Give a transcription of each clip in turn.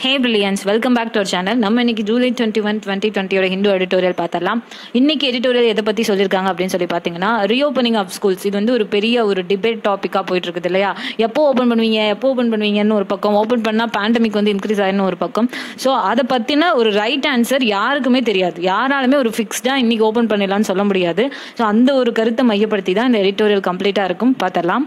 Heybrilliants, welcome back to our channel. நம்ம இன்னைக்கு ஜூலை 21, 2020 ஓட ஹிந்து எடிட்டோரியல் பார்த்தரலாம். இன்னைக்கு எடிட்டோரியல் எதை பத்தி சொல்லிருக்காங்க அப்படின்னு சொல்லி பாத்தீங்கன்னா, ரீஓபனிங் ஆஃப் ஸ்கூல்ஸ். இது வந்து ஒரு பெரிய ஒரு டிபேட் டாபிக்கா போயிட்டு இருக்குது இல்லையா? எப்போ ஓபன் பண்ணுவீங்கன்னு ஒரு பக்கம், ஓபன் பண்ணா பேண்டமிக் வந்து இன்க்ரீஸ் ஆயின்னு ஒரு பக்கம். ஸோ அதை பத்தின ஒரு ரைட் ஆன்சர் யாருக்குமே தெரியாது. யாராலுமே ஒரு ஃபிக்ஸ்டா இன்னைக்கு ஓபன் பண்ணிடலாம்னு சொல்ல முடியாது. ஸோ அந்த ஒரு கருத்தை மையப்படுத்தி தான் இந்த எடிட்டோரியல் கம்ப்ளீட்டா இருக்கும். பார்த்தரலாம்.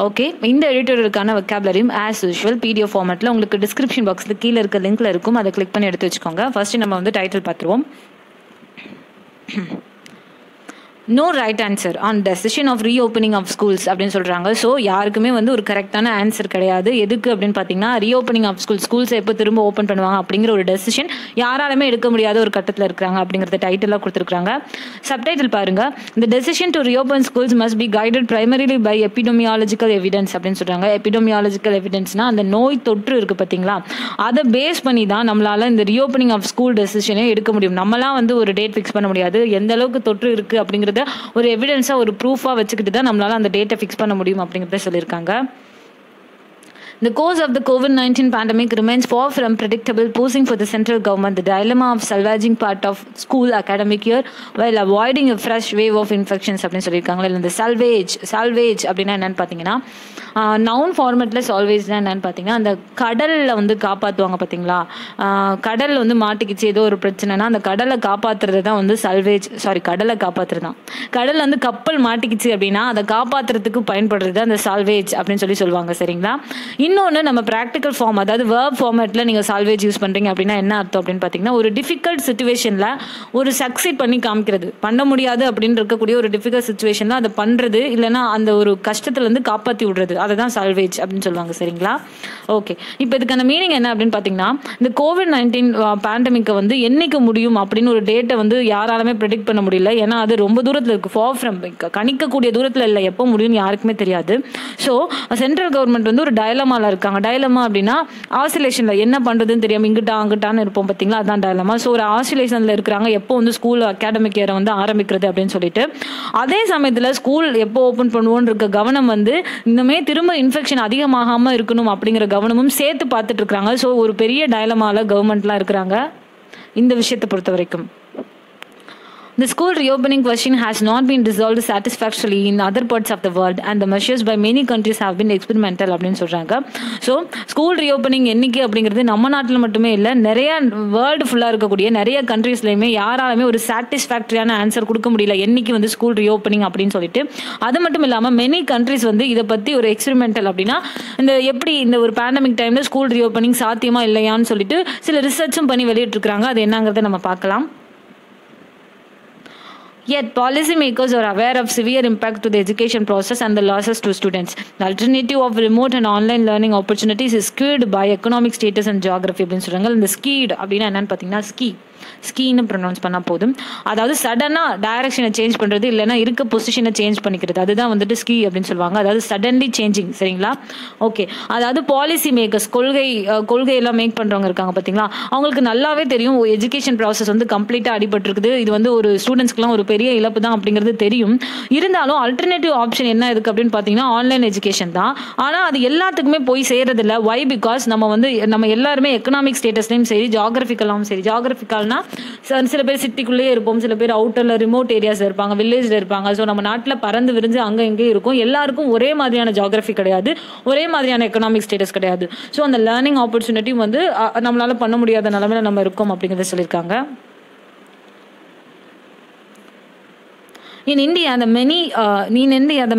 ஓகே, இந்த எடிட்டோரியலுக்கான vocabularyம் ஆஸ் யூஷுவல் PDF ஃபார்மேட்டில் உங்களுக்கு டிஸ்கிரிப்ஷன் பாக்ஸில் கீழே இருக்க லிங்க்ல இருக்கும். அதை கிளிக் பண்ணி எடுத்து வச்சுக்கோங்க. ஃபர்ஸ்ட் நம்ம வந்து டைட்டில் பார்த்துருவோம். No right answer on decision of reopening of schools அப்படின்னு சொல்கிறாங்க. ஸோ யாருக்குமே வந்து ஒரு கரெக்டான ஆன்சர் கிடையாது. எதுக்கு அப்படின்னு பார்த்தீங்கன்னா, ரீஓப்பனிங் ஆஃப் ஸ்கூல்ஸை எப்போ திரும்ப ஓப்பன் பண்ணுவாங்க அப்படிங்கிற ஒரு டெசிஷன் யாராலுமே எடுக்க முடியாத ஒரு கட்டத்தில் இருக்கிறாங்க அப்படிங்கிறத டைட்டிலாக கொடுத்துருக்காங்க. சப்டைட்டில் பாருங்க, இந்த decision to reopen schools must be guided primarily by epidemiological evidence அப்படின்னு சொல்கிறாங்க. எபிடமியாலஜிக்கல் எவிடன்ஸ்னா அந்த நோய் தொற்று இருக்குது பார்த்தீங்களா, அதை பேஸ் பண்ணி தான் நம்மளால் இந்த ரீஓப்பனிங் ஆஃப் ஸ்கூல் டெசிஷனே எடுக்க முடியும். நம்மளாம் வந்து ஒரு டேட் ஃபிக்ஸ் பண்ண முடியாது. எந்த அளவுக்கு தொற்று இருக்குது அப்படிங்கிறது ஒரு எவிடன்ஸா ஒரு ப்ரூஃபா வச்சுக்கிட்டு தான் நம்மளால அந்த டேட்டை ஃபிக்ஸ் பண்ண முடியும் அப்படிங்கிறத சொல்லியிருக்காங்க. The course of the COVID-19 pandemic remains far from predictable, posing for the central government the dilemma of salvaging part of school academic year while avoiding a fresh wave of infections அப்படின்னு சொல்லியிருக்காங்க. இல்லை இந்த salvage அப்படின்னா என்னன்னு பார்த்தீங்கன்னா, noun ஃபார்மேட்டில் சால்வேஜ்னா என்னன்னு பார்த்தீங்கன்னா, அந்த கடலில் வந்து காப்பாற்றுவாங்க பார்த்தீங்களா, கடல் வந்து மாட்டிக்கிச்சு ஏதோ ஒரு பிரச்சனைனா அந்த கடலை காப்பாற்றுறது தான் வந்து கடலை காப்பாற்றுறது தான். கடல் வந்து கப்பல் மாட்டிக்கிச்சு அப்படின்னா அதை காப்பாற்றுறதுக்கு பயன்படுறது அந்த சால்வேஜ் அப்படின்னு சொல்லுவாங்க. சரிங்களா? இன்னொன்று நம்ம ப்ராக்டிக்கல் ஃபார்ம், அதாவது வேர்ப் ஃபார்மேட்டில் நீங்கள் சால்வேஜ் யூஸ் பண்ணுறீங்க அப்படின்னா என்ன அர்த்தம் அப்படின்னு பார்த்தீங்கன்னா, ஒரு டிஃபிகல்ட் சுச்சுவேஷனில் ஒரு சக்சீட் பண்ணி காமிக்கிறது, பண்ண முடியாது அப்படின்னு இருக்கக்கூடிய ஒரு டிஃபிகல்ட் சுச்சுவேஷனில் அதை பண்ணுறது, இல்லைனா அந்த ஒரு கஷ்டத்துலேருந்து காப்பாற்றி விடுறது, அதை தான் சால்வேஜ் அப்படின்னு சொல்லுவாங்க. சரிங்களா? ஓகே, இப்போ இதுக்கான மீனிங் என்ன அப்படின்னு பார்த்தீங்கன்னா, இந்த COVID-19 பேண்டமிக்கை வந்து என்னைக்கு முடியும் அப்படின்னு ஒரு டேட்டை வந்து யாராலுமே ப்ரெடிக்ட் பண்ண முடியல. ஏன்னா அது ரொம்ப தூரத்தில் இருக்குது, ஃபார் ஃப்ரம், கணிக்கக்கூடிய தூரத்தில் இல்லை, எப்போ முடியும்னு யாருக்குமே தெரியாது. ஸோ சென்ட்ரல் கவர்மெண்ட் வந்து ஒரு டயலமாவில் இருக்காங்க. டயலமா அப்படின்னா ஆசிலேஷன்ல என்ன பண்றதுன்னு தெரியாம அங்கிட்டான்னு இருப்போம் பார்த்தீங்களா, அதான் டயலமா. ஸோ ஒரு ஆசிலேஷன்ல இருக்கிறாங்க, எப்போ வந்து ஸ்கூல் அகாடமிக் இயரை வந்து ஆரம்பிக்கிறது அப்படின்னு சொல்லிட்டு. அதே சமயத்தில் ஸ்கூல் எப்போ ஓப்பன் பண்ணுவோன்னு இருக்க கவனம் வந்து இன்னுமே திரும்ப இன்ஃபெக்ஷன் அதிகமாகாமல் இருக்கணும் அப்படிங்கிற கவனமும் சேர்த்து பார்த்துட்டு இருக்கிறாங்க. ஸோ ஒரு பெரிய டயலமாவில் கவர்மெண்ட்லாம் இருக்கிறாங்க இந்த விஷயத்தை பொறுத்த வரைக்கும். The school reopening question has not been resolved satisfactorily in other parts of the world and the measures by many countries have been experimental அப்படின்னு சொல்கிறாங்க. ஸோ ஸ்கூல் ரீஓப்பனிங் என்னைக்கு அப்படிங்கிறது நம்ம நாட்டில் மட்டுமே இல்லை, நிறைய வேர்ல்டு ஃபுல்லாக இருக்கக்கூடிய நிறைய கண்ட்ரீஸ்லையுமே யாராலுமே ஒரு சாட்டிஸ்ஃபேக்டரியான ஆன்சர் கொடுக்க முடியல என்னைக்கு வந்து ஸ்கூல் ரீஓப்பனிங் அப்படின்னு சொல்லிட்டு. அது மட்டும் இல்லாமல் மெனி கண்ட்ரீஸ் வந்து இதை பற்றி ஒரு எக்ஸ்பெரிமெண்டல் அப்படின்னா இந்த எப்படி இந்த ஒரு பேண்டமிக் டைமில் ஸ்கூல் ரீஓப்பனிங் சாத்தியமா இல்லையான்னு சொல்லிட்டு சில ரிசர்ச்சும் பண்ணி வெளியிட்டிருக்கிறாங்க. அது என்னங்கிறத நம்ம பார்க்கலாம். Yet, policymakers are aware of severe impact to the education process and the losses to students. The alternative of remote and online learning opportunities is skewed by economic status and geography அப்படின்னு சொல்கிறாங்க. இந்த skewed அப்படின்னா என்னன்னு பார்த்தீங்கன்னா, ஸ்கீன்னு pronounce பண்ணால் போதும். அதாவது சடனாக டைரக்ஷனை சேஞ்ச் பண்ணுறது, இல்லைனா இருக்க பொசிஷனை சேஞ்ச் பண்ணிக்கிறது, அதுதான் வந்துட்டு ஸ்கீ அப்படின்னு சொல்லுவாங்க. அதாவது சடன்லி சேஞ்சிங். சரிங்களா? ஓகே, அதாவது பாலிசி மேக்கர்ஸ், கொள்கையெல்லாம் மேக் பண்ணுறவங்க இருக்காங்க பார்த்தீங்களா, அவங்களுக்கு நல்லாவே தெரியும் எஜுகேஷன் ப்ராசஸ் வந்து கம்ப்ளீட்டாக அடிபட்டிருக்குது, இது வந்து ஒரு ஸ்டூடெண்ட்ஸ்க்குலாம் ஒரு பெரிய இழப்பு தான் அப்படிங்கிறது தெரியும். இருந்தாலும் அல்டர்னேட்டிவ் ஆப்ஷன் என்ன இருக்குது அப்படின்னு பார்த்தீங்கன்னா ஆன்லைன் எஜுகேஷன் தான். ஆனால் அது எல்லாத்துக்குமே போய் சேர்றதில்ல. வை? பிகாஸ் நம்ம எல்லாருமே எக்கனாமிக் ஸ்டேட்டஸ்லையும் சரி, ஜியாகிரபிக்கலாகவும் சரி, ஜியாகிரபிக்கல்னா சில பேர் சிட்டிக்குள்ளேயே இருப்போம், சில பேர் அவுட்டர்ல ரிமோட் ஏரியாஸ்ல இருப்பாங்க, வில்லேஜ்ல இருப்பாங்க. ஸோ நம்ம நாட்டில் பறந்து விரிஞ்சு அங்கே எங்கேயும் இருக்கும். எல்லாருக்கும் ஒரே மாதிரியான ஜியாகிரபி கிடையாது, ஒரே மாதிரியான எக்கனாமிக் ஸ்டேட்டஸ் கிடையாது. ஸோ அந்த லேர்னிங் ஆப்பர்ச்சுனிட்டி வந்து நம்மளால பண்ண முடியாத நிலைமையில நம்ம இருக்கோம் அப்படிங்கிறத சொல்லியிருக்காங்க. In India, the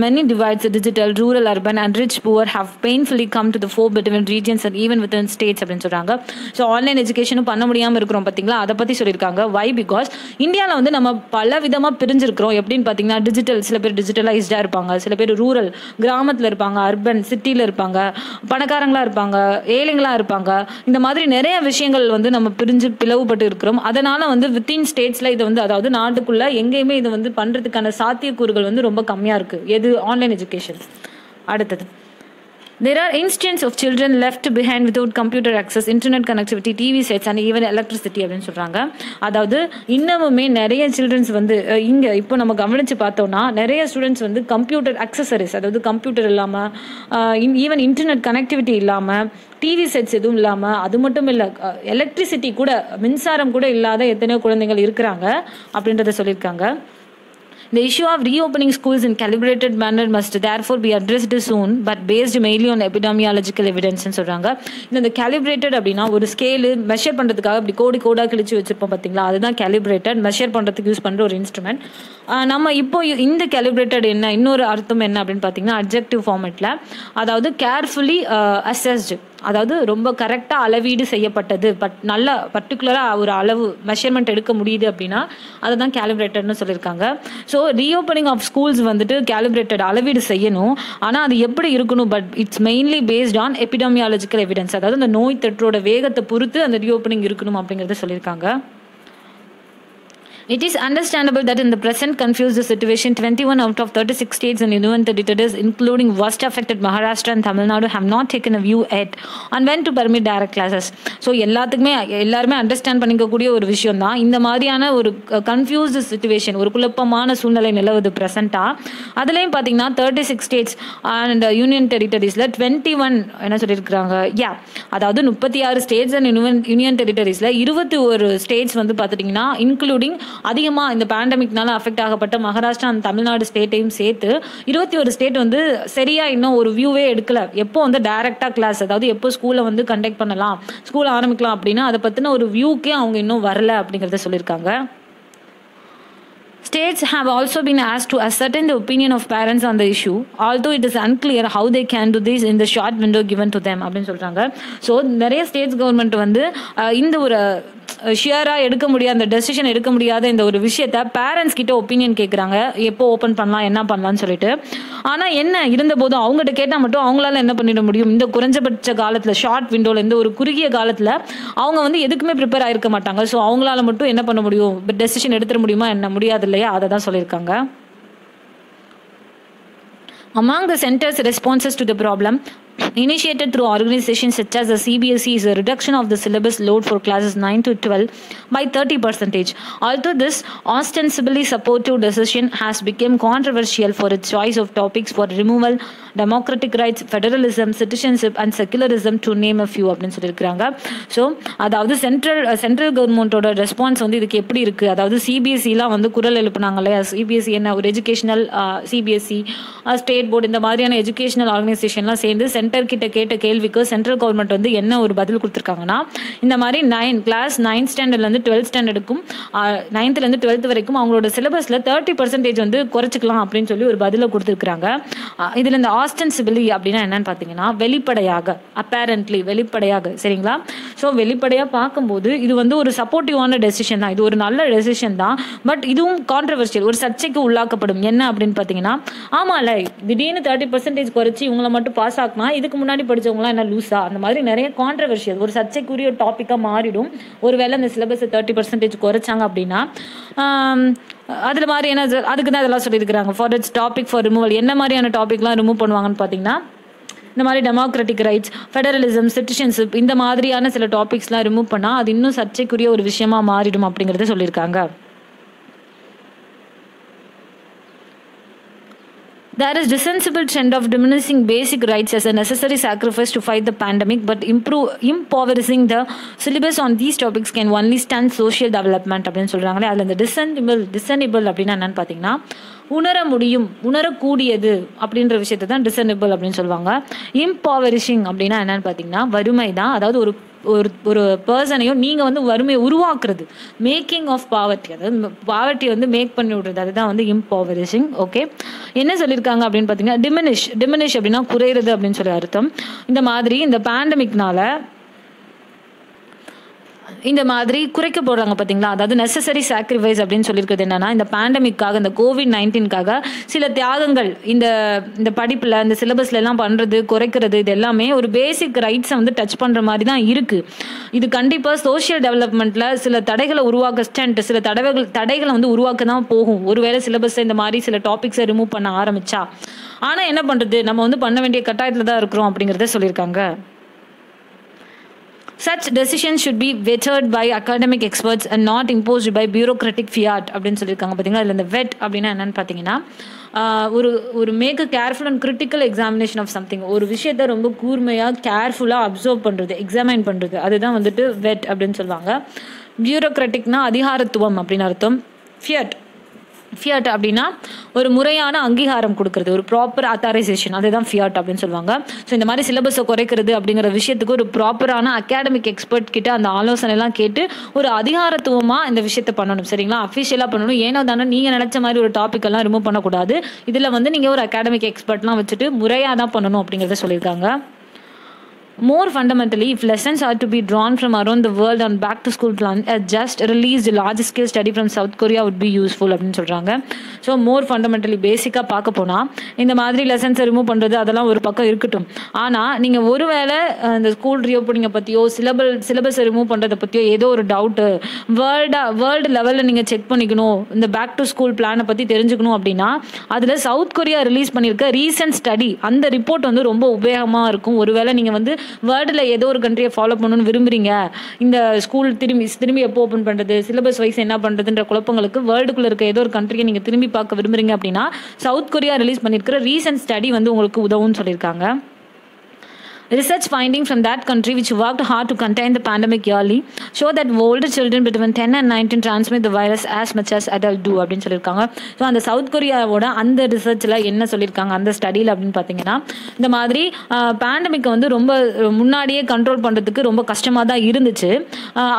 many divides, digital, rural, urban, and rich, poor, have painfully come to the fore between regions and even within states அப்படின்னு சொல்றாங்க. ஸோ ஆன்லைன் எஜுகேஷனும் பண்ண முடியாமல் இருக்கிறோம் பார்த்தீங்களா, அதை பற்றி சொல்லியிருக்காங்க. வை? பிகாஸ் இந்தியாவில் வந்து நம்ம பல விதமாக பிரிஞ்சிருக்கிறோம். எப்படின்னு பார்த்தீங்கன்னா, டிஜிட்டல், சில பேர் டிஜிட்டலைஸ்டாக இருப்பாங்க, சில பேர் ரூரல், கிராமத்தில் இருப்பாங்க, அர்பன், சிட்டியில் இருப்பாங்க, பணக்காரங்களாக இருப்பாங்க, ஏழைங்களாக இருப்பாங்க. இந்த மாதிரி நிறைய விஷயங்கள் வந்து நம்ம பிளவுபட்டு இருக்கிறோம். அதனால வந்து வித்தின் ஸ்டேட்ஸில் இதை வந்து, அதாவது நாட்டுக்குள்ள எங்கேயுமே இதை வந்து பண்ணுறதுக்கான சாத்தியக்கூறுகள் வந்து ரொம்ப கம்மியாக இருக்குது. எது? Online education. அடுத்தது, There are instances of children left behind without computer access, internet connectivity, TV sets and even electricity அப்படின்னு சொல்கிறாங்க. அதாவது இன்னமுமே நிறைய சில்ட்ரன்ஸ் வந்து இங்கே இப்போ நம்ம கவனித்து பார்த்தோம்னா நிறைய ஸ்டூடெண்ட்ஸ் வந்து கம்ப்யூட்டர் அக்சசரிஸ், அதாவது கம்ப்யூட்டர் இல்லாமல் ஈவன் இன்டர்நெட் கனெக்டிவிட்டி இல்லாமல் டிவி செட்ஸ் எதுவும் இல்லாமல், அது மட்டும் இல்லை எலக்ட்ரிசிட்டி கூட மின்சாரம் கூட இல்லாத எத்தனையோ குழந்தைகள் இருக்கிறாங்க அப்படின்றத சொல்லியிருக்காங்க. The issue of reopening schools in calibrated manner must therefore be addressed soon, but based mainly on epidemiological evidence ன்னு சொல்கிறாங்க. இந்த calibrated அப்படின்னா ஒரு ஸ்கேலு மெஷர் பண்ணுறதுக்காக இப்படி கோடாக கிழிச்சு வச்சுருப்போம் பார்த்தீங்களா, அதுதான் calibrated, மெஷர் பண்ணுறதுக்கு யூஸ் பண்ணுற ஒரு இன்ஸ்ட்ருமெண்ட். நம்ம இப்போ இந்த calibrated என்ன இன்னொரு அர்த்தம் என்ன அப்படின்னு பார்த்தீங்கன்னா அட்ஜெக்டிவ் ஃபார்மேட்டில், அதாவது கேர்ஃபுல்லி அசஸ்டு, அதாவது ரொம்ப கரெக்டாக அளவீடு செய்யப்பட்டது, பட் நல்ல பர்டிகுலராக ஒரு அளவு மெஷர்மெண்ட் எடுக்க முடியுது அப்படின்னா அதுதான் கேலிப்ரேட்டட்னு சொல்லியிருக்காங்க. ஸோ ரீஓப்பனிங் ஆஃப் ஸ்கூல்ஸ் வந்துட்டு கேலிப்ரேட்டட் அளவீடு செய்யணும், ஆனால் அது எப்படி இருக்கணும், but it's mainly based on epidemiological evidence, அதாவது அந்த நோய் தொற்றோட வேகத்தை பொறுத்து அந்த ரீஓப்பனிங் இருக்கணும் அப்படிங்கிறத சொல்லியிருக்காங்க. It is understandable that in the present confused situation, 21 out of 36 states and union territories, including worst affected Maharashtra and Tamil Nadu, have not taken a view yet on when to permit direct classes. So எல்லாருமே understand பண்ணிக்கக்கூடிய ஒரு விஷயம் தான். இந்த மாதிரியான ஒரு confused situation, ஒரு குழப்பமான சூழ்நிலை நிலவுது ப்ரெசென்ட்டாக. அதுலேயும் பார்த்தீங்கன்னா 36 ஸ்டேட்ஸ் அண்ட் யூனியன் டெரிட்டரிஸில் 21 என்ன சொல்லியிருக்கிறாங்க, அதாவது 36 ஸ்டேட்ஸ் அண்ட் யூனியன் டெரிட்டரிஸில் 21 ஸ்டேட்ஸ் வந்து பார்த்துட்டிங்கன்னா இன்க்ளூடிங் அதிகமாக இந்த பேண்டமிக்னால அஃபெக்ட் ஆகப்பட்ட மகாராஷ்டிரா அண்ட் தமிழ்நாடு ஸ்டேட்டையும் சேர்த்து 21 ஸ்டேட் வந்து சரியா இன்னும் ஒரு வியூவே எடுக்கல. எப்போ வந்து டைரக்டா கிளாஸ், அதாவது எப்போ ஸ்கூலை வந்து கண்டக்ட் பண்ணலாம், ஸ்கூல் ஆரம்பிக்கலாம் அப்படின்னா அதை பற்றின ஒரு வியூக்கே அவங்க இன்னும் வரல அப்படிங்கிறத சொல்லியிருக்காங்க. States have also been asked to ascertain the opinion of parents on the issue, although it is unclear how they can do this in the short window given to them அப்படின்னு சொல்கிறாங்க. ஸோ நிறைய states government வந்து இந்த ஒரு ஷியராக எடுக்க முடியாத, அந்த decision எடுக்க முடியாத இந்த ஒரு விஷயத்த பேரண்ட்ஸ் கிட்ட ஒப்பீனியன் கேட்குறாங்க, எப்போ ஓப்பன் பண்ணலாம் என்ன பண்ணலாம்னு சொல்லிட்டு. ஆனால் என்ன இருந்தபோதும் அவங்ககிட்ட கேட்டால் மட்டும் அவங்களால என்ன பண்ணிட முடியும், இந்த குறைஞ்சபட்ச காலத்தில் ஷார்ட் விண்டோவில் இந்த ஒரு குறுகிய காலத்தில் அவங்க வந்து எதுக்குமே ப்ரிப்பேர் ஆகிருக்க மாட்டாங்க. ஸோ அவங்களால மட்டும் என்ன பண்ண முடியும், டெசிஷன் எடுத்துட முடியுமா என்ன, முடியாது இல்லையா, அதை தான் சொல்லியிருக்காங்க. Among the center's responses to the problem initiated through organizations such as the CBSE is a reduction of the syllabus load for classes 9 to 12 by 30%. Although this ostensibly supportive decision has become controversial for its choice of topics for removal, democratic rights, federalism, citizenship and secularism to name a few அப்படின்னு சொல்லியிருக்கிறாங்க. So அதாவது central கவர்மெண்ட்டோட response வந்து இதுக்கு எப்படி இருக்குது, அதாவது சிபிஎஸ்சிலாம் வந்து குரல் எழுப்புனாங்க இல்லையா, சிபிஎஸ்சி என்ன ஒரு எஜுகேஷனல் சிபிஎஸ்சி ஸ்டேட் போர்டு இந்த மாதிரியான எஜுகேஷனல் ஆர்கனைசேஷன்லாம் சேர்ந்து சென்டர் கிட்ட கேட்ட கேள்விக்கு சென்ட்ரல் கவர்மெண்ட் வந்து என்ன ஒரு பதில் கொடுத்துருக்காங்கன்னா, இந்த மாதிரி கிளாஸ் 9th ஸ்டாண்டர்ட்லேருந்து 12th ஸ்டாண்டர்டுக்கும் 9th-லேருந்து 12th வரைக்கும் அவங்களோட சிலபஸில் 30% வந்து குறைச்சிக்கலாம் அப்படின்னு சொல்லி ஒரு பதிலை கொடுத்துருக்காங்க. இதில் இந்த ஆஸ்டென்சிபிலி அப்படின்னா என்னன்னு பார்த்தீங்கன்னா வெளிப்படையாக, அப்பேரண்ட்லி வெளிப்படையாக, சரிங்களா. ஸோ வெளிப்படையாக பார்க்கும்போது இது வந்து ஒரு சப்போர்ட்டிவான டெசிஷன் தான், இது ஒரு நல்ல டெசிஷன் தான். பட் இதுவும் கான்ட்ரவர்ஷியல், ஒரு சர்ச்சைக்கு உள்ளாக்கப்படும். என்ன அப்படின்னு பார்த்தீங்கன்னா, ஆமாம்ல திடீர்னு 30% குறைச்சி இவங்களை மட்டும் பாஸ் ஆகுனா இதுக்கு முன்னாடி படித்தவங்களாம் என்ன லூஸா, அந்த மாதிரி நிறைய கான்ட்ரவர்ஷியல் ஒரு சர்ச்சைக்குரிய டாப்பிக்காக மாறிடும். ஒருவேளை அந்த சிலபஸை 30% குறைச்சாங்க அப்படின்னா அதில் மாதிரி என்ன, அதுக்கு தான் இதெல்லாம் சொல்லியிருக்கிறாங்க. For it's topic for removal, என்ன மாதிரியான டாபிக்லாம் ரிமூவ் பண்ணுவாங்கன்னு பார்த்தீங்கன்னா, இந்த மாதிரி டெமோக்ராட்டிக் ரைட்ஸ், ஃபெடரலிசம், சிட்டிசன்ஷிப் இந்த மாதிரியான சில டாபிக்ஸ்லாம் ரிமூவ் பண்ணால் அது இன்னும் சர்ச்சைக்குரிய ஒரு விஷயமா மாறிடும் அப்படிங்கிறத சொல்லியிருக்காங்க. There is discernible trend of diminishing basic rights as a necessary sacrifice to fight the pandemic, but impoverishing the syllabus on these topics can only stunt social development அப்படின்னு சொல்கிறாங்களே. அதில் இந்த discernible அப்படின்னா என்னன்னு பார்த்தீங்கன்னா, உணர முடியும், உணரக்கூடியது அப்படின்ற விஷயத்தை தான் discernible அப்படின்னு சொல்லுவாங்க. இம்பவரிஷிங் அப்படின்னா என்னன்னு பார்த்தீங்கன்னா வறுமை தான், அதாவது ஒரு பர்சனையும் நீங்கள் வந்து வறுமையை உருவாக்குறது, மேக்கிங் ஆஃப் பாவர்ட்டி, அதாவது பாவர்ட்டி வந்து மேக் பண்ணி விடுறது, அதுதான் வந்து இம்பவரிஷிங். ஓகே, என்ன சொல்லியிருக்காங்க அப்படின்னு பார்த்தீங்கன்னா டிமினிஷ் அப்படின்னா குறையிறது அப்படின்னு சொல்லி அர்த்தம். இந்த மாதிரி இந்த பேண்டமிக்னால இந்த மாதிரி குறைக்க போடுறாங்க பார்த்தீங்களா. அதாவது நெசசரி சாக்ரிஃபைஸ் அப்படின்னு சொல்லியிருக்கிறது என்னன்னா, இந்த பேண்டமிக்காக, இந்த COVID-19க்காக சில தியாகங்கள் இந்த படிப்பில், இந்த சிலபஸ்ல எல்லாம் பண்ணுறது, குறைக்கிறது, இது எல்லாமே ஒரு பேசிக் ரைட்ஸை வந்து டச் பண்ணுற மாதிரி தான் இருக்குது. இது கண்டிப்பாக சோஷியல் டெவலப்மெண்ட்டில் சில தடைகளை உருவாக்க, சில தடைகளை வந்து உருவாக்க தான் போகும். ஒருவேளை சிலபஸை இந்த மாதிரி சில டாபிக்ஸை ரிமூவ் பண்ண ஆரம்பிச்சா. ஆனால் என்ன பண்ணுறது, நம்ம வந்து பண்ண வேண்டிய கட்டாயத்தில் தான் இருக்கிறோம் அப்படிங்கிறத சொல்லியிருக்காங்க. Such decisions should be vetted by academic experts and not imposed by bureaucratic fiat அப்படின்னு சொல்லியிருக்காங்க பார்த்தீங்களா. அதில் இந்த வெட் அப்படின்னா என்னன்னு பார்த்தீங்கன்னா, ஒரு make a careful and critical examination of something. ஒரு விஷயத்தை ரொம்ப கூர்மையாக கேர்ஃபுல்லாக அப்சர்வ் பண்ணுறது, எக்ஸாமைன் பண்ணுறது, அதுதான் வந்துட்டு வெட் அப்படின்னு சொல்லுவாங்க. பியூரோக்ராட்டிக்னா அதிகாரத்துவம் அப்படின்னு அர்த்தம். ஃபியட் அப்படின்னா ஒரு முறையான அங்கீகாரம் கொடுக்கறது, ஒரு ப்ராப்பர் அத்தாரைசேஷன், அதுதான் ஃபியட் அப்படின்னு சொல்லுவாங்க. ஸோ இந்த மாதிரி சிலபஸை குறைக்கிறது அப்படிங்கிற விஷயத்துக்கு ஒரு ப்ராப்பரான அகாடமிக் எக்ஸ்பர்ட் கிட்ட அந்த ஆலோசனைலாம் கேட்டு ஒரு அதிகாரத்துவமாக இந்த விஷயத்தை பண்ணணும். சரிங்களா, அஃபிஷியலாக பண்ணணும். ஏனோ தானே நீங்கள் நினச்ச மாதிரி ஒரு டாபிக் எல்லாம் ரிமூவ் பண்ணக்கூடாது. இதில் வந்து நீங்கள் ஒரு அகாடமிக் எக்ஸ்பர்ட்லாம் வச்சுட்டு முறையாக தான் பண்ணணும் அப்படிங்கிறத சொல்லியிருக்காங்க. More fundamentally, if lessons are to be drawn from around the world on back to school plan, a just released large scale study from South Korea would be useful அப்படின்னு சொல்கிறாங்க. ஸோ மோர் ஃபண்டமெண்டலி பேசிக்காக பார்க்க போனால் இந்த மாதிரி லெசன்ஸை remove பண்ணுறது அதெல்லாம் ஒரு பக்கம் இருக்கட்டும். ஆனால் நீங்கள் ஒருவேளை இந்த ஸ்கூல் ரீஓப்பனிங்கை பற்றியோ சிலபஸை ரிமூவ் பண்ணுறதை பற்றியோ ஏதோ ஒரு டவுட்டு வேர்ல்டு லெவலில் நீங்கள் செக் பண்ணிக்கணும், இந்த பேக் டு ஸ்கூல் பிளானை பற்றி தெரிஞ்சுக்கணும் அப்படின்னா அதில் சவுத் கொரியா ரிலீஸ் பண்ணியிருக்க ரீசன்ட் ஸ்டடி, அந்த ரிப்போர்ட் வந்து ரொம்ப உபயோகமாக இருக்கும். ஒருவேளை நீங்கள் வந்து வேர்ல்டில் ஏதோ ஒரு கண்ட்ரியை ஃபாலோ பண்ணணும்னு விரும்புறீங்க, இந்த ஸ்கூல் திரும்பி எப்போ ஓப்பன் பண்ணுறது, சிலபஸ் வைஸ் என்ன பண்ணுறதுன்ற குழப்பங்களுக்கு வேர்ல்டுக்குள்ளே இருக்க ஏதோ ஒரு கண்ட்ரியை நீங்கள் திரும்பி பார்க்க விரும்புறீங்க அப்படின்னா சவுத் கொரியா ரிலீஸ் பண்ணியிருக்கிற ரீசன்ட் ஸ்டடி வந்து உங்களுக்கு உதவும்னு சொல்லியிருக்காங்க. Research findings from that country, which worked hard to contain the pandemic yearly, show that older children between 10 and 19 transmit the virus as much as adults do அப்படின்னு சொல்லியிருக்காங்க. So அந்த south கொரியாவோட அந்த ரிசர்ச்சில் என்ன சொல்லியிருக்காங்க அந்த ஸ்டடியில் அப்படின்னு பார்த்தீங்கன்னா, இந்த மாதிரி பேண்டமிக்கை வந்து ரொம்ப முன்னாடியே கண்ட்ரோல் பண்ணுறதுக்கு ரொம்ப கஷ்டமாக தான் இருந்துச்சு.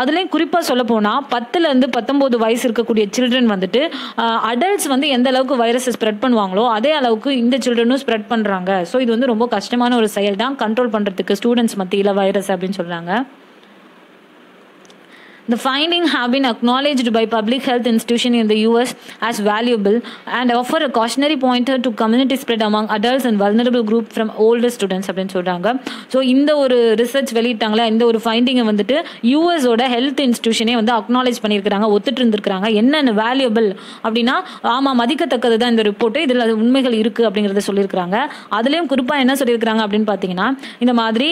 அதுலேயும் குறிப்பாக சொல்ல போனால் 10லேருந்து 19 வயசு இருக்கக்கூடிய சில்ட்ரன் வந்துட்டு அடல்ட்ஸ் வந்து எந்த அளவுக்கு வைரஸை ஸ்ப்ரெட் பண்ணுவாங்களோ அதே அளவுக்கு இந்த சில்ட்ரனும் ஸ்ப்ரெட் பண்ணுறாங்க. ஸோ இது வந்து ரொம்ப கஷ்டமான ஒரு செயல் தான் கண்ட்ரோல் பண்ணுறதுக்கு ஸ்டூடெண்ட்ஸ் மத்தியில் வைரஸ் அப்படின்னு சொல்கிறாங்க. The findings have been acknowledged by public health institutions in the US as valuable and offer a cautionary pointer to community spread among adults and vulnerable group from older students அப்படின்னு சொல்கிறாங்க. So இந்த ஒரு research வெளியிட்டாங்களே, இந்த ஒரு ஃபைண்டிங்கை வந்துட்டு யூஎஸோட health இன்ஸ்டியூஷனே வந்து acknowledge பண்ணியிருக்கிறாங்க, ஒத்துட்டு இருந்திருக்கிறாங்க. என்னென்ன வேல்யூபிள் அப்படின்னா, ஆமாம் மதிக்கத்தக்கது தான் இந்த ரிப்போர்ட்டு, இதில் உண்மைகள் இருக்குது அப்படிங்கிறத சொல்லியிருக்கிறாங்க. அதுலேயும் குறிப்பாக என்ன சொல்லியிருக்கிறாங்க அப்படின்னு பார்த்தீங்கன்னா, இந்த மாதிரி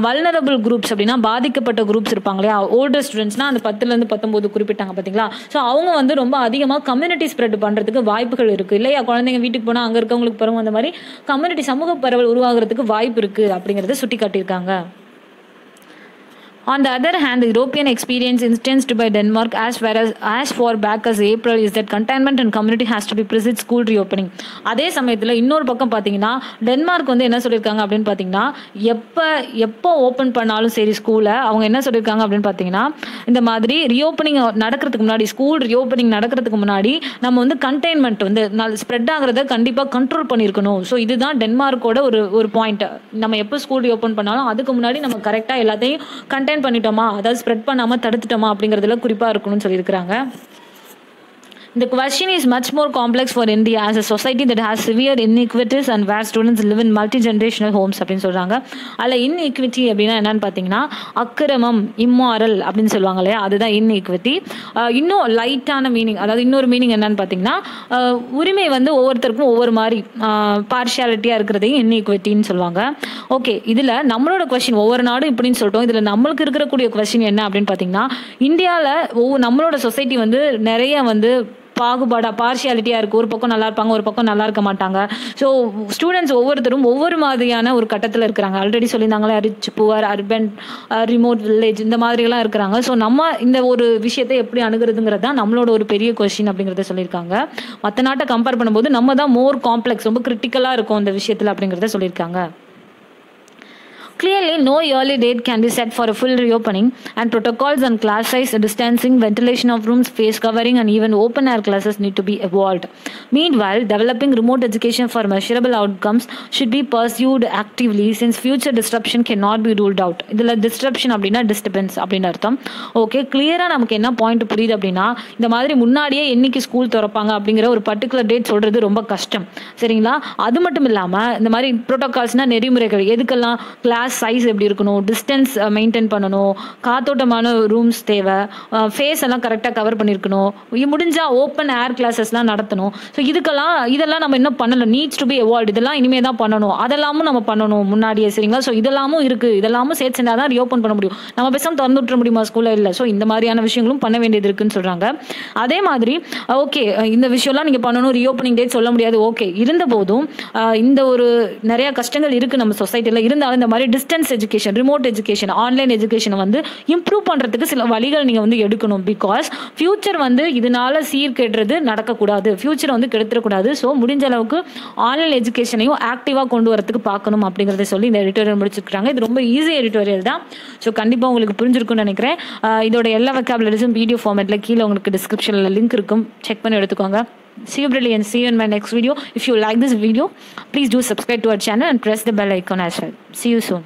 வல்னரபிள் குரூப்ஸ் அப்படின்னா பாதிக்கப்பட்ட குரூப்ஸ் இருப்பாங்க இல்லையா, ஓல்டர் ஸ்டூடெண்ட்ஸ்னால் அந்த 10லேருந்து 19 குறிப்பிட்டாங்க பார்த்தீங்களா. ஸோ அவங்க வந்து ரொம்ப அதிகமாக கம்யூனிட்டி ஸ்ப்ரெட் பண்ணுறதுக்கு வாய்ப்புகள் இருக்குது இல்லையா. குழந்தைங்க வீட்டுக்கு போனால் அங்கே இருக்கவங்களுக்கு பரவும், அந்த மாதிரி கம்யூனிட்டி சமூக பரவல் உருவாகிறதுக்கு வாய்ப்பு இருக்குது அப்படிங்கிறத சுட்டி காட்டியிருக்காங்க. On the other hand, the European experience instanced by Denmark as far back as April is that containment and community has to be precede school reopening. அதே சமயத்தில் இன்னொரு பக்கம் பார்த்தீங்கன்னா, டென்மார்க் வந்து என்ன சொல்லியிருக்காங்க அப்படின்னு பார்த்தீங்கன்னா, எப்போ ஓப்பன் பண்ணாலும் சரி ஸ்கூலை அவங்க என்ன சொல்லியிருக்காங்க அப்படின்னு பார்த்தீங்கன்னா, இந்த மாதிரி ரீஓப்பனிங் நடக்கிறதுக்கு முன்னாடி, ஸ்கூல் ரீஓப்பனிங் நடக்கிறதுக்கு முன்னாடி நம்ம வந்து கண்டெய்ன்மெண்ட் வந்து ஸ்ப்ரெட் ஆகிறத கண்டிப்பாக கண்ட்ரோல் பண்ணியிருக்கணும். ஸோ இதுதான் டென்மார்க்கோட ஒரு பாயிண்ட். நம்ம எப்போ ஸ்கூல் ரீஓப்பன் பண்ணாலும் அதுக்கு முன்னாடி நம்ம கரெக்டாக எல்லாத்தையும் கண்டெயின் பண்ணிட்டோமா, அதாவது ஸ்ப்ரெட் பண்ணாமல் தடுத்துட்டோமா அப்படிங்கிறதுல குறிப்பாக இருக்கணும்னு சொல்லியிருக்கிறாங்க. The question is much more complex for India as a society that has severe inequities and where students live in multi-generational homes அப்படின்னு சொல்கிறாங்க. அதில் இன்இக்விட்டி அப்படின்னா என்னன்னு பார்த்தீங்கன்னா, அக்கிரமம், இம்மாரல் அப்படின்னு சொல்லுவாங்க இல்லையா, அதுதான் இன்இக்விட்டி. இன்னும் லைட்டான மீனிங், அதாவது இன்னொரு மீனிங் என்னன்னு பார்த்தீங்கன்னா, உரிமை வந்து ஒவ்வொருத்தருக்கும் ஒவ்வொரு மாதிரி பார்ஷியாலிட்டியாக இருக்கிறதையும் இன்இக்விட்டின்னு சொல்லுவாங்க. ஓகே, இதில் நம்மளோட கொஸ்டின், ஒவ்வொரு நாடும் இப்படின்னு சொல்லிட்டோம், இதில் நம்மளுக்கு இருக்கக்கூடிய கொஸ்டின் என்ன அப்படின்னு பார்த்தீங்கன்னா, இந்தியாவில் நம்மளோட சொசைட்டி வந்து நிறைய வந்து பார்ஷியாலிட்டியாக இருக்குது. ஒரு பக்கம் நல்லா இருப்பாங்க, ஒரு பக்கம் நல்லா இருக்க மாட்டாங்க. ஸோ ஸ்டூடெண்ட்ஸ் ஒவ்வொருத்தரும் ஒவ்வொரு மாதிரியான ஒரு கட்டத்தில் இருக்கிறாங்க. ஆல்ரெடி சொல்லியிருந்தாங்களே, rich, poor, urban, remote village, இந்த மாதிரிலாம் இருக்கிறாங்க. ஸோ நம்ம இந்த ஒரு விஷயத்தை எப்படி அணுகிறதுங்கிறது தான் நம்மளோட ஒரு பெரிய கொஸ்டின் அப்படிங்கிறத சொல்லியிருக்காங்க. மற்ற நாட்டை கம்பேர் பண்ணும்போது நம்ம தான் மோர் காம்ப்ளெக்ஸ், ரொம்ப கிரிட்டிக்கலாக இருக்கும் இந்த விஷயத்தில் அப்படிங்கிறத சொல்லியிருக்காங்க. Clearly, no early date can be set for a full reopening, and protocols on class size, distancing, ventilation of rooms, face covering, and even open air classes need to be evolved. Meanwhile, developing remote education for measurable outcomes should be pursued actively, since future disruption cannot be ruled out. இதில் disruption அப்படின்னா disturbance அப்படின்னு அர்த்தம். Okay, கிளியராக நமக்கு என்ன point புரியுது அப்படின்னா, இந்த மாதிரி முன்னாடியே என்னைக்கு ஸ்கூல் திறப்பாங்க அப்படிங்கிற ஒரு பர்டிகுலர் டேட் சொல்றது ரொம்ப கஷ்டம். சரிங்களா? அது மட்டும் இல்லாமல் இந்த மாதிரி ப்ரோட்டோகால்ஸ்னா நெறிமுறைகள், எதுக்கெல்லாம் கிளாஸ் சைஸ் எப்படி இருக்கணும், டிஸ்டன்ஸ் மெயின்டைன் பண்ணணும், காத்தோட்டமான ரூம்ஸ் தேவை, ஃபேஸ் எல்லாம் கரெக்டாக கவர் பண்ணியிருக்கணும், முடிஞ்சா ஓப்பன் ஏர் கிளாஸஸ்லாம் நடத்தணும். ஸோ இதெல்லாம் நம்ம இன்னும் பண்ணலாம், நீட்ஸ் டு பி எவால்வ். இதெல்லாம் இனிமேல் தான் பண்ணணும், அதெல்லாமும் நம்ம பண்ணணும் முன்னாடியே. சரிங்களா? ஸோ இதெல்லாமும் இருக்குது, இதெல்லாமும் சேர்த்து செஞ்சால் தான் ரீஓப்பன் பண்ண முடியும். நம்ம பேசாமல் திறந்து விட்டுற முடியுமா ஸ்கூலில்? இல்லை. ஸோ இந்த மாதிரியான விஷயங்களும் பண்ண வேண்டியது இருக்குன்னு சொல்கிறாங்க. அதே மாதிரி ஓகே, இந்த விஷயம்லாம் நீங்கள் பண்ணணும், ரீஓப்பனிங் டேட் சொல்ல முடியாது. ஓகே, இருந்த போதும் இந்த ஒரு நிறையா கஷ்டங்கள் இருக்குது நம்ம சொசைட்டியில். இருந்தாலும் இந்த மாதிரி distance education, remote education, online எஜுகேஷனை வந்து இம்ப்ரூவ் பண்ணுறதுக்கு சில வழிகள் நீங்கள் வந்து எடுக்கணும். பிகாஸ் ஃபியூச்சர் வந்து இதனால சீர்கேடுறது நடக்கக்கூடாது, ஃபியூச்சரை வந்து கெடுத்துடக்கூடாது. ஸோ முடிஞ்ச அளவுக்கு ஆன்லைன் எஜுகேஷனையும் ஆக்டிவாக கொண்டு வரதுக்கு பார்க்கணும் அப்படிங்கிறத சொல்லி இந்த எடிட்டோரியல் முடிச்சிருக்காங்க. இது ரொம்ப ஈஸி எடிட்டோரியல் தான். ஸோ கண்டிப்பாக உங்களுக்கு புரிஞ்சிருக்கும்னு நினைக்கிறேன். இதோட எல்லா vocabularies வீடியோ ஃபார்மேட்டில் கீழே உங்களுக்கு டிஸ்கிரிப்ஷனில் லிங்க் இருக்கும், செக் பண்ணி எடுத்துக்கோங்க. See you brilliant. See you in my next video. If you like this video, please do subscribe to our channel and press the bell icon as well. See you soon.